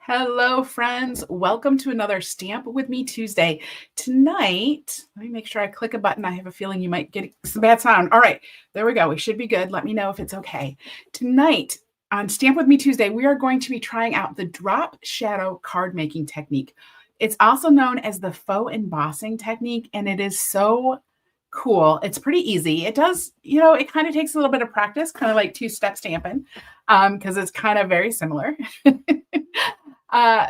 Hello, friends. Welcome to another Stamp With Me Tuesday. Tonight, let me make sure I click a button. I have a feeling you might get some bad sound. All right, there we go. We should be good. Let me know if it's okay. Tonight on Stamp With Me Tuesday, we are going to be trying out the drop shadow card making technique. It's also known as the faux embossing technique, and it is so cool. It's pretty easy. It does, it kind of takes a little bit of practice, kind of like two-step stamping, because it's kind of very similar.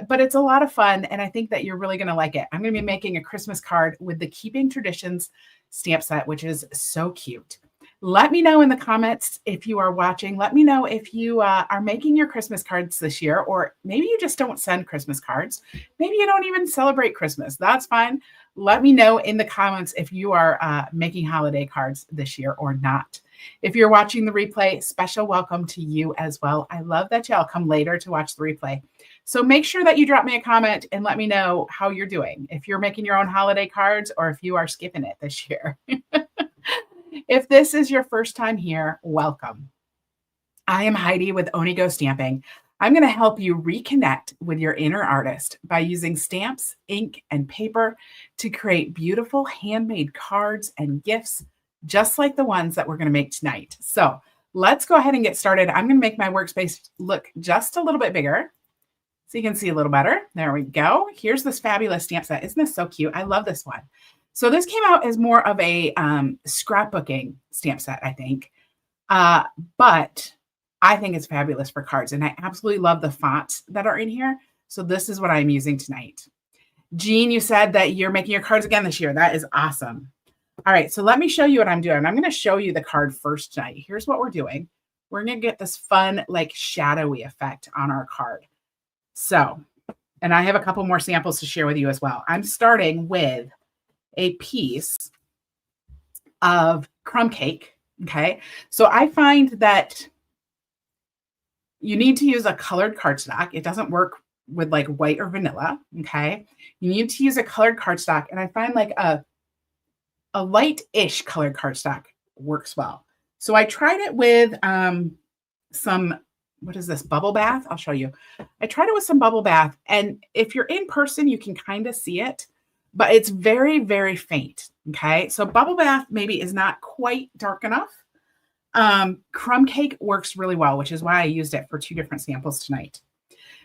But it's a lot of fun, and I think that you're really going to like it. I'm going to be making a Christmas card with the Keeping Traditions stamp set, which is so cute. Let me know in the comments if you are watching. Let me know if you are making your Christmas cards this year, or maybe you just don't send Christmas cards. Maybe you don't even celebrate Christmas. That's fine. Let me know in the comments if you are making holiday cards this year or not. If you're watching the replay, special welcome to you as well. I love that y'all come later to watch the replay. So make sure that you drop me a comment and let me know how you're doing. If you're making your own holiday cards or if you are skipping it this year. If this is your first time here, welcome. I am Heidi with Onigo Stamping. I'm going to help you reconnect with your inner artist by using stamps, ink, and paper to create beautiful handmade cards and gifts, just like the ones that we're going to make tonight. So let's go ahead and get started. I'm going to make my workspace look just a little bit bigger so you can see a little better. There we go. Here's this fabulous stamp set. Isn't this so cute? I love this one. So this came out as more of a scrapbooking stamp set, I think. But I think it's fabulous for cards, and I absolutely love the fonts that are in here. So this is what I'm using tonight. Jean, you said that you're making your cards again this year. That is awesome. All right, so let me show you what I'm doing. I'm going to show you the card first tonight. Here's what we're doing. We're going to get this fun, like shadowy effect on our card. So, and I have a couple more samples to share with you as well. I'm starting with a piece of Crumb Cake. Okay, so I find that you need to use a colored cardstock. It doesn't work with like white or vanilla. Okay, you need to use a colored cardstock, and I find like a light-ish colored cardstock works well. So I tried it with some, what is this, bubble bath? I'll show you. I tried it with some bubble bath, and if you're in person, you can kind of see it, but it's very, very faint. Okay, so bubble bath maybe is not quite dark enough. Crumb Cake works really well, which is why I used it for two different samples tonight.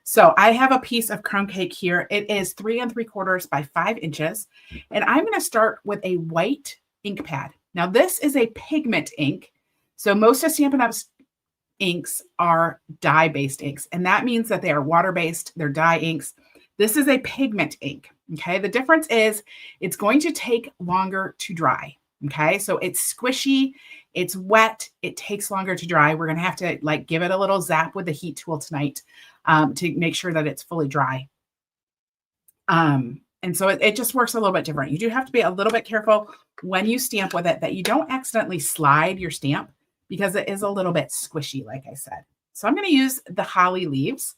So I have a piece of Crumb Cake here. It is 3 3/4 by 5 inches. And I'm going to start with a white ink pad. Now this is a pigment ink. So most of Stampin' Up's inks are dye-based inks. And that means that they are water-based. They're dye inks. This is a pigment ink. Okay. The difference is it's going to take longer to dry. Okay. So it's squishy. It's wet. It takes longer to dry. We're going to have to like give it a little zap with the heat tool tonight to make sure that it's fully dry. And so it just works a little bit different. You do have to be a little bit careful when you stamp with it that you don't accidentally slide your stamp because it is a little bit squishy, like I said. So I'm going to use the holly leaves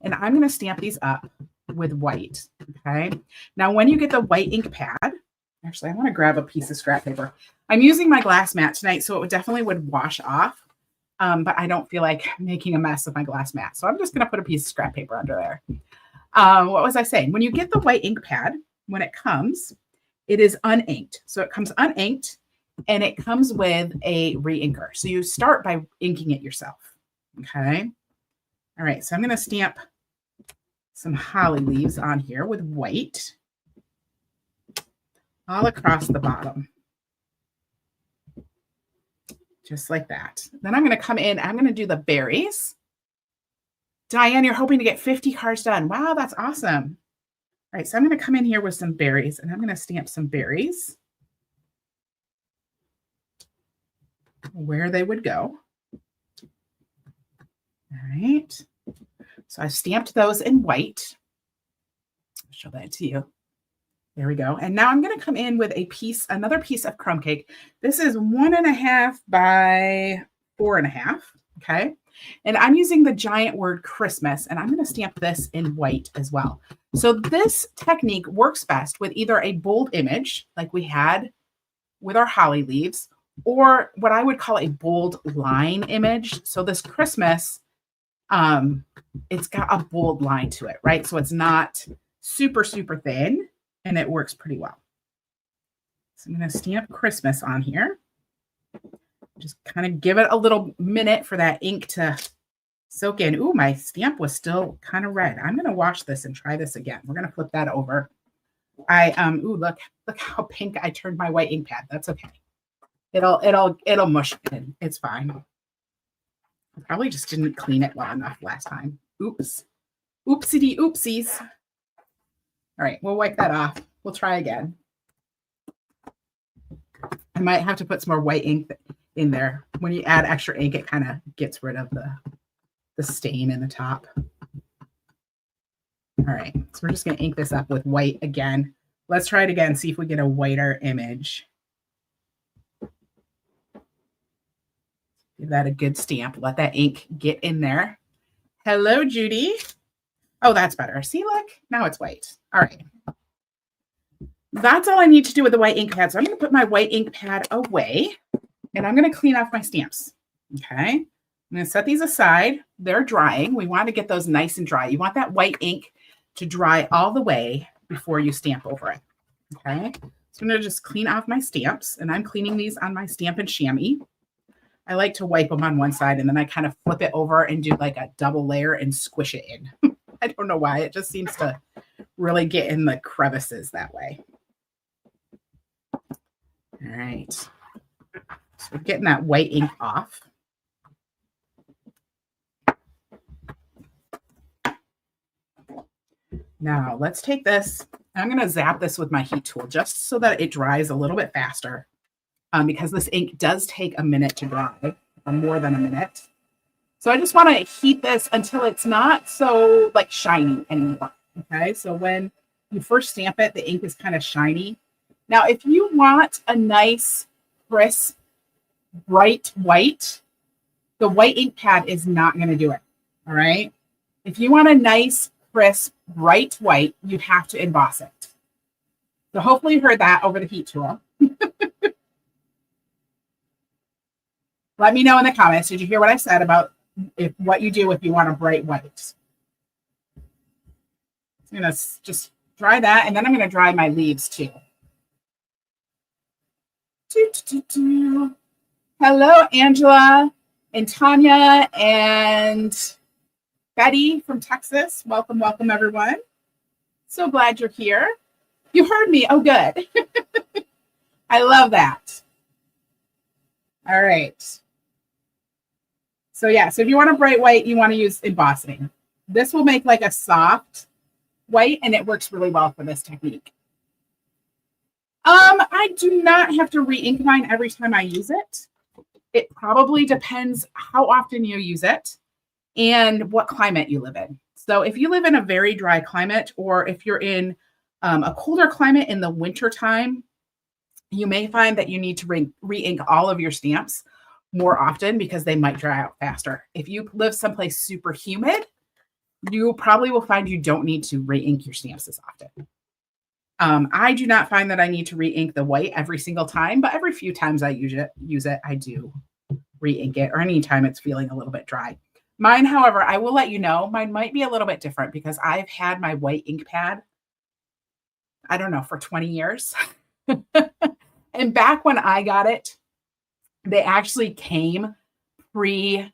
and I'm going to stamp these up with white. Okay. Now, when you get the white ink pad, actually, I want to grab a piece of scrap paper. I'm using my glass mat tonight, so it definitely would wash off. But I don't feel like making a mess of my glass mat. So I'm just going to put a piece of scrap paper under there. What was I saying? When you get the white ink pad, when it comes, it is uninked. So it comes uninked and it comes with a re-inker. So you start by inking it yourself. Okay. All right. So I'm going to stamp some holly leaves on here with white all across the bottom. Just like that. Then I'm going to come in. I'm going to do the berries. Diane, you're hoping to get 50 cards done. Wow, that's awesome. All right, so I'm going to come in here with some berries, and I'm going to stamp some berries where they would go. All right. So I've stamped those in white. I'll show that to you. There we go. And now I'm going to come in with a piece, another piece of Crumb Cake. This is 1.5 by 4.5. Okay. And I'm using the giant word Christmas, and I'm going to stamp this in white as well. So this technique works best with either a bold image like we had with our holly leaves, or what I would call a bold line image. So this Christmas it's got a bold line to it, right? So it's not super, super thin, and it works pretty well. So I'm going to stamp Christmas on here. Just kind of give it a little minute for that ink to soak in. Ooh, my stamp was still kind of red. I'm going to wash this and try this again. We're going to flip that over. Ooh, look how pink I turned my white ink pad. That's okay. It'll mush in. It's fine. I probably just didn't clean it well enough last time. Oops. Oopsie oopsies. All right, we'll wipe that off. We'll try again. I might have to put some more white ink in there. When you add extra ink, it kind of gets rid of the stain in the top. All right, so we're just going to ink this up with white again. Let's try it again, see if we get a whiter image. Give that a good stamp. Let that ink get in there. Hello, Judy. Oh, that's better. See, look, now it's white. All right. That's all I need to do with the white ink pad. So I'm going to put my white ink pad away, and I'm going to clean off my stamps. Okay. I'm going to set these aside. They're drying. We want to get those nice and dry. You want that white ink to dry all the way before you stamp over it. Okay. So I'm going to just clean off my stamps, and I'm cleaning these on my Stampin' Chamois. I like to wipe them on one side, and then I kind of flip it over and do like a double layer and squish it in. I don't know why. It just seems to really get in the crevices that way. All right. So we're getting that white ink off. Now let's take this. I'm going to zap this with my heat tool just so that it dries a little bit faster. Because this ink does take a minute to dry, or more than a minute. So I just want to heat this until it's not so like shiny anymore. Okay, so when you first stamp it, the ink is kind of shiny. Now, if you want a nice, crisp, bright white, the white ink pad is not going to do it. All right. If you want a nice, crisp, bright white, you have to emboss it. So hopefully you heard that over the heat tool. Let me know in the comments. Did you hear what I said about what you do if you want a bright white? I'm going to just dry that, and then I'm going to dry my leaves too. Hello, Angela and Tanya and Betty from Texas. Welcome, welcome, everyone. So glad you're here. You heard me. Oh, good. I love that. All right. So yeah, so if you want a bright white, you want to use embossing. This will make like a soft white, and it works really well for this technique. I do not have to re-ink mine every time I use it. It probably depends how often you use it and what climate you live in. So if you live in a very dry climate, or if you're in a colder climate in the winter time, you may find that you need to re-ink all of your stamps more often because they might dry out faster. If you live someplace super humid, you probably will find you don't need to re-ink your stamps as often. I do not find that I need to re-ink the white every single time, but every few times I use it, I do re-ink it, or anytime it's feeling a little bit dry. Mine, however, I will let you know, mine might be a little bit different because I've had my white ink pad, I don't know, for 20 years. And back when I got it, they actually came pre-inked.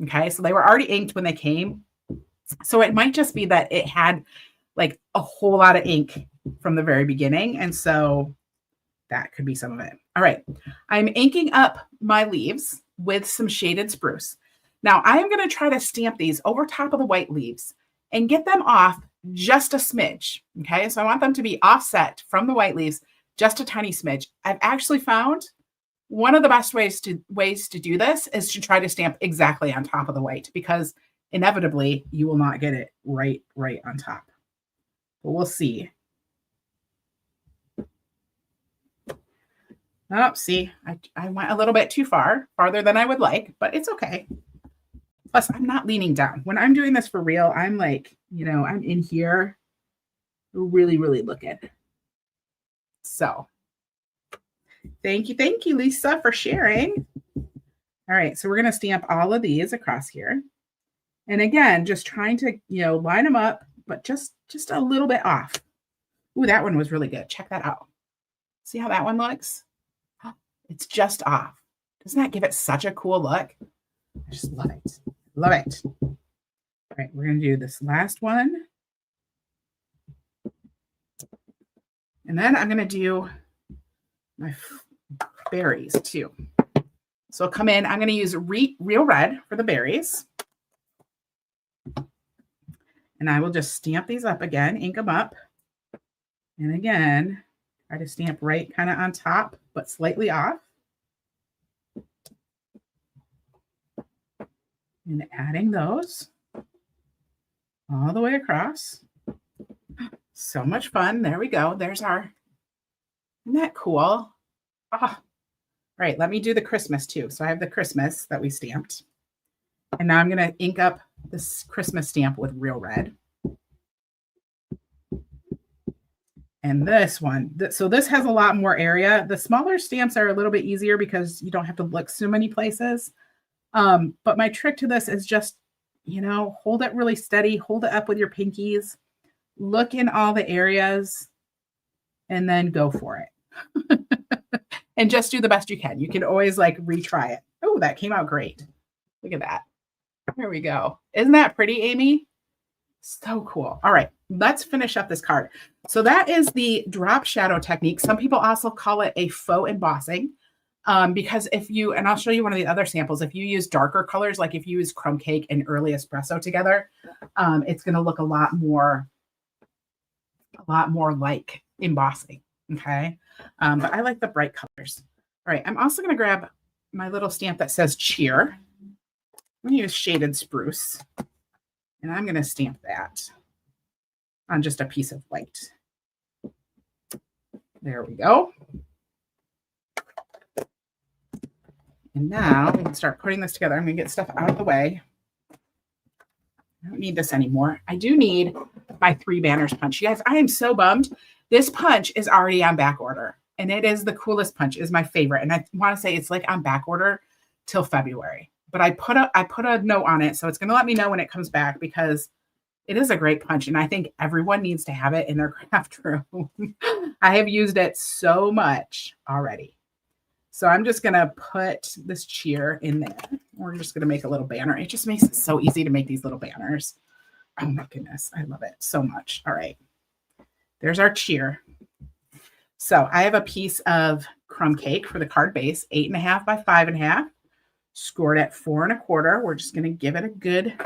Okay, so they were already inked when they came. So it might just be that it had like a whole lot of ink from the very beginning. And so that could be some of it. All right, I'm inking up my leaves with some shaded spruce. Now I am going to try to stamp these over top of the white leaves and get them off just a smidge. Okay, so I want them to be offset from the white leaves just a tiny smidge. I've actually found one of the best ways to do this is to try to stamp exactly on top of the white, because inevitably you will not get it right on top. But we'll see. Oh, see, I went a little bit too farther than I would like, but it's okay. Plus, I'm not leaning down. When I'm doing this for real, I'm like, I'm in here really, really looking. So thank you, Lisa, for sharing. All right, so we're going to stamp all of these across here. And again, just trying to, line them up, but just a little bit off. Ooh, that one was really good. Check that out. See how that one looks? It's just off. Doesn't that give it such a cool look? I just love it. Love it. All right, we're going to do this last one. And then I'm going to do my berries too. So I'll come in. I'm going to use Real Red for the berries. And I will just stamp these up again, ink them up. And again, try to stamp right kind of on top, but slightly off. And adding those all the way across. So much fun. There we go. There's our, isn't that cool? Ah. All right, let me do the Christmas too. So I have the Christmas that we stamped. And now I'm going to ink up this Christmas stamp with Real Red. And this one, so this has a lot more area. The smaller stamps are a little bit easier because you don't have to look so many places. But my trick to this is just, hold it really steady, hold it up with your pinkies, look in all the areas, and then go for it. And just do the best you can. You can always retry it. Oh, that came out great. Look at that. There we go. Isn't that pretty, Amy? So cool. All right, let's finish up this card. So that is the drop shadow technique. Some people also call it a faux embossing. Because and I'll show you one of the other samples, if you use darker colors, like if you use Crumb Cake and Early Espresso together, it's going to look a lot more like embossing. Okay. But I like the bright colors. All right. I'm also going to grab my little stamp that says cheer. I'm going to use Shaded Spruce, and I'm going to stamp that on just a piece of white. There we go. And now we can start putting this together. I'm going to get stuff out of the way. I don't need this anymore. I do need my 3 banners punch. You guys, I am so bummed. This punch is already on back order, and it is the coolest punch. It's my favorite. And I want to say it's on back order till February. But I put a note on it, so it's going to let me know when it comes back because it is a great punch, and I think everyone needs to have it in their craft room. I have used it so much already. So I'm just going to put this cheer in there. We're just going to make a little banner. It just makes it so easy to make these little banners. Oh my goodness. I love it so much. All right. There's our cheer. So I have a piece of Crumb Cake for the card base, 8.5 by 5.5, scored at 4 1/4. We're just going to give it a good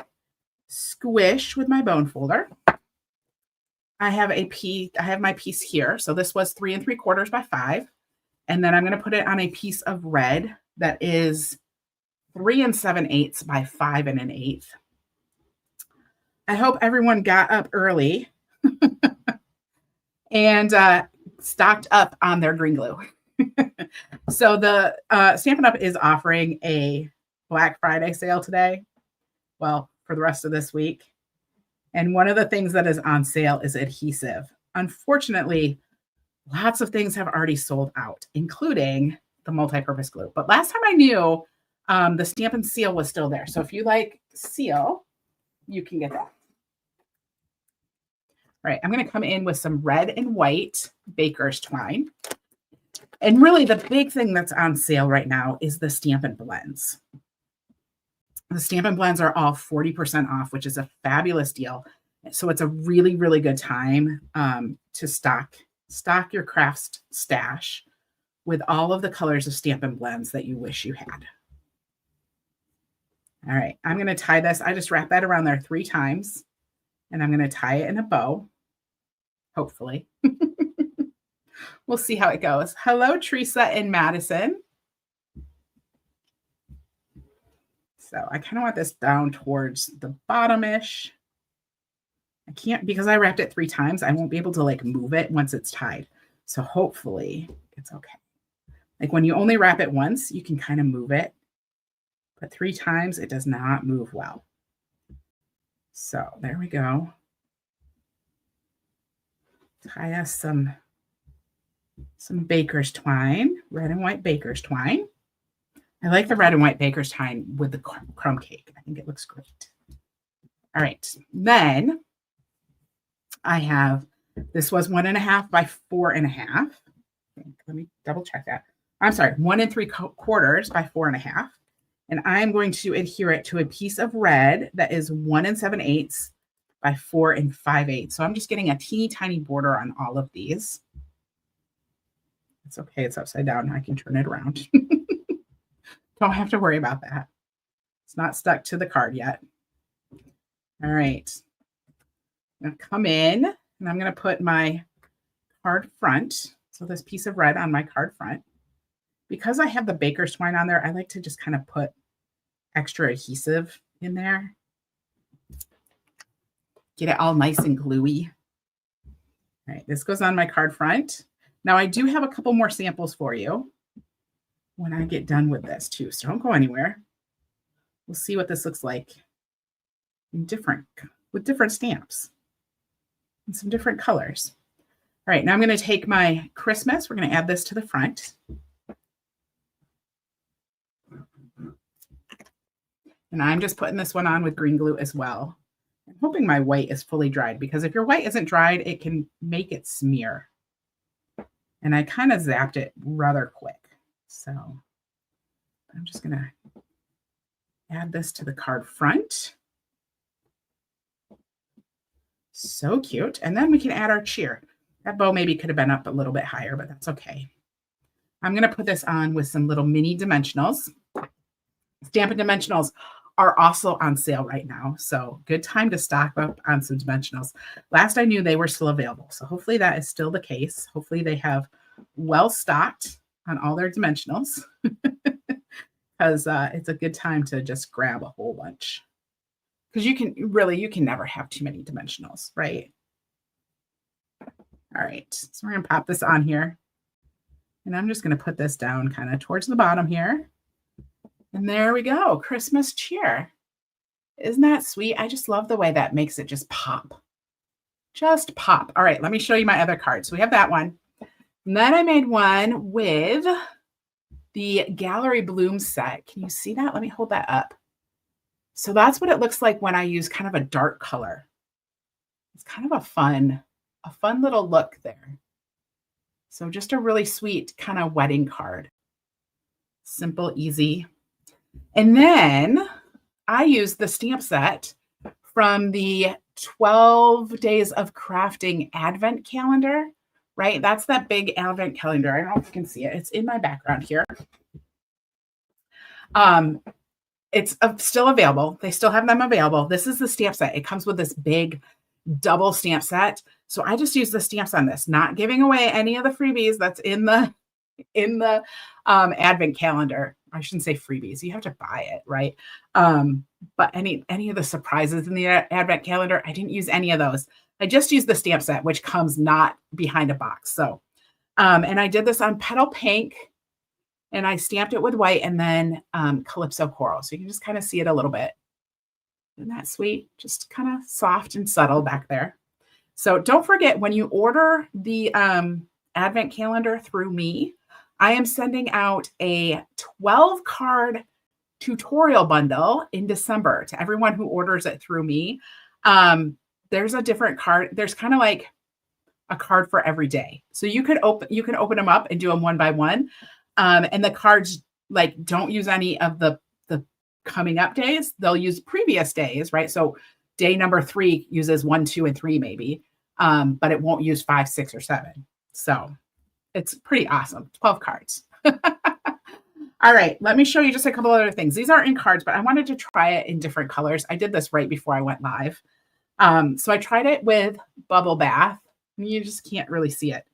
squish with my bone folder. I have my piece here. So this was 3 3/4 by 5. And then I'm going to put it on a piece of red that is 3 7/8 by 5 1/8. I hope everyone got up early and stocked up on their green glue. So the Stampin' Up! Is offering a Black Friday sale today. Well, for the rest of this week. And one of the things that is on sale is adhesive. Unfortunately, lots of things have already sold out, including the multi-purpose glue. But last time I knew, the Stampin' Seal was still there. So if you like seal, you can get that. All right, I'm going to come in with some red and white baker's twine. And really the big thing that's on sale right now is the Stampin' Blends. The Stampin' Blends are all 40% off, which is a fabulous deal. So it's a really, really good time to stock your craft stash with all of the colors of Stampin' Blends that you wish you had. All right, I'm going to tie this. I just wrap that around there 3 times, and I'm going to tie it in a bow, hopefully. We'll see how it goes. Hello, Teresa and Madison. So I kind of want this down towards the bottom-ish. I can't, because I wrapped it 3 times, I won't be able to move it once it's tied. So hopefully it's okay. When you only wrap it once, you can kind of move it, but 3 times it does not move well. So there we go. Tie us some baker's twine, red and white baker's twine. I like the red and white baker's twine with the crumb cake. I think it looks great. All right. Then I have, this was 1.5 by 4.5. Let me double check that. I'm sorry, 1 3/4 by 4.5. And I'm going to adhere it to a piece of red that is 1 7/8 by 4 5/8. So I'm just getting a teeny tiny border on all of these. It's okay. It's upside down. I can turn it around. Don't have to worry about that. It's not stuck to the card yet. All right. I'm going to come in and I'm going to put my card front. So this piece of red on my card front. Because I have the baker's twine on there, I like to just kind of put extra adhesive in there. Get it all nice and gluey. All right, this goes on my card front. Now I do have a couple more samples for you when I get done with this too, so don't go anywhere. We'll see what this looks like in with different stamps and some different colors. All right, now I'm going to take my Christmas. We're going to add this to the front. And I'm just putting this one on with green glue as well. I'm hoping my white is fully dried, because if your white isn't dried, it can make it smear. And I kind of zapped it rather quick. So I'm just going to add this to the card front. So cute. And then we can add our cheer. That bow maybe could have been up a little bit higher, but that's okay. I'm going to put this on with some little mini dimensionals. Stampin' Dimensionals are also on sale right now. So good time to stock up on some dimensionals. Last I knew, they were still available. So hopefully that is still the case. Hopefully they have well stocked on all their dimensionals, because it's a good time to just grab a whole bunch. Because you can never have too many dimensionals, right? All right, so we're going to pop this on here. And I'm just going to put this down kind of towards the bottom here. And there we go, Christmas cheer. Isn't that sweet? I just love the way that makes it just pop. Just pop. All right, let me show you my other card. So we have that one. And then I made one with the Gallery Bloom set. Can you see that? Let me hold that up. So that's what it looks like when I use kind of a dark color. It's kind of a fun little look there. So just a really sweet kind of wedding card. Simple, easy. And then I used the stamp set from the 12 Days of Crafting Advent Calendar, right? That's that big Advent calendar. I don't know if you can see it. It's in my background here. It's still available. They still have them available. This is the stamp set. It comes with this big double stamp set. So I just use the stamps on this, not giving away any of the freebies that's in the Advent calendar. I shouldn't say freebies. You have to buy it, right? But any of the surprises in the Advent calendar, I didn't use any of those. I just used the stamp set, which comes not behind a box. So, and I did this on Petal Pink, and I stamped it with white and then Calypso Coral. So you can just kind of see it a little bit. Isn't that sweet? Just kind of soft and subtle back there. So don't forget, when you order the Advent calendar through me, I am sending out a 12-card tutorial bundle in December to everyone who orders it through me. There's a different card. There's kind of like a card for every day. So you can open them up and do them one by one. And the cards like don't use any of the coming up days. They'll use previous days, right? So day number 3 uses 1, 2, and 3 maybe, but it won't use 5, 6, or 7. So it's pretty awesome. 12 cards. All right, let me show you just a couple other things. These aren't in cards, but I wanted to try it in different colors. I did this right before I went live. So I tried it with Bubble Bath. You just can't really see it.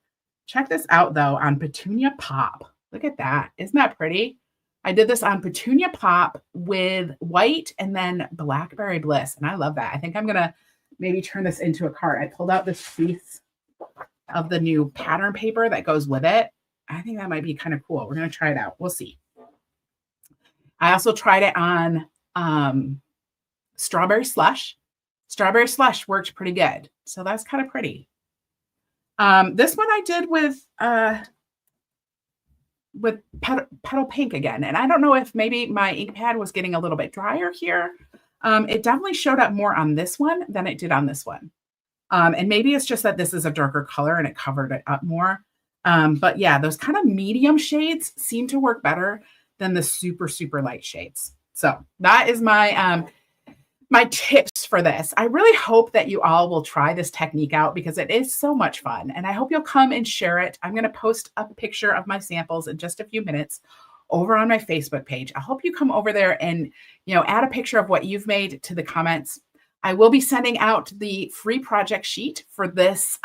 Check this out, though, on Petunia Pop. Look at that. Isn't that pretty? I did this on Petunia Pop with white and then Blackberry Bliss, and I love that. I think I'm going to maybe turn this into a card. I pulled out this piece of the new pattern paper that goes with it. I think that might be kind of cool. We're going to try it out. We'll see. I also tried it on Strawberry Slush. Strawberry Slush worked pretty good. So that's kind of pretty. This one I did with Petal Pink again. And I don't know if maybe my ink pad was getting a little bit drier here. It definitely showed up more on this one than it did on this one. And maybe it's just that this is a darker color and it covered it up more. But yeah, those kind of medium shades seem to work better than the super, super light shades. So that is my my tips for this. I really hope that you all will try this technique out because it is so much fun. And I hope you'll come and share it. I'm going to post a picture of my samples in just a few minutes over on my Facebook page. I hope you come over there and, add a picture of what you've made to the comments. I will be sending out the free project sheet for this,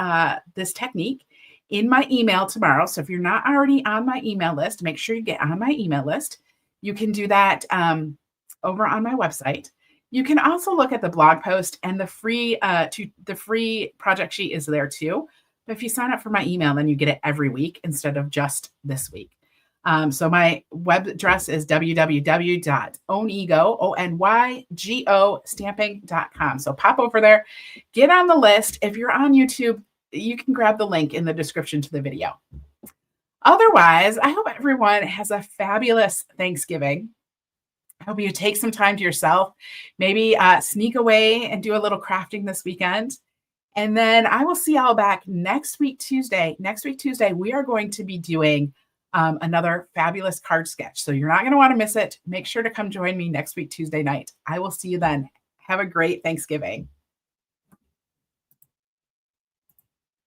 this technique in my email tomorrow. So if you're not already on my email list, make sure you get on my email list. You can do that over on my website. You can also look at the blog post, and the free project sheet is there too. But if you sign up for my email, then you get it every week instead of just this week. So my web address is www.onygo stamping.com. So pop over there, get on the list. If you're on YouTube, you can grab the link in the description to the video. Otherwise, I hope everyone has a fabulous Thanksgiving. I hope you take some time to yourself, maybe sneak away and do a little crafting this weekend. And then I will see y'all back next week, Tuesday. Next week, Tuesday, we are going to be doing another fabulous card sketch. So you're not going to want to miss it. Make sure to come join me next week, Tuesday night. I will see you then. Have a great Thanksgiving.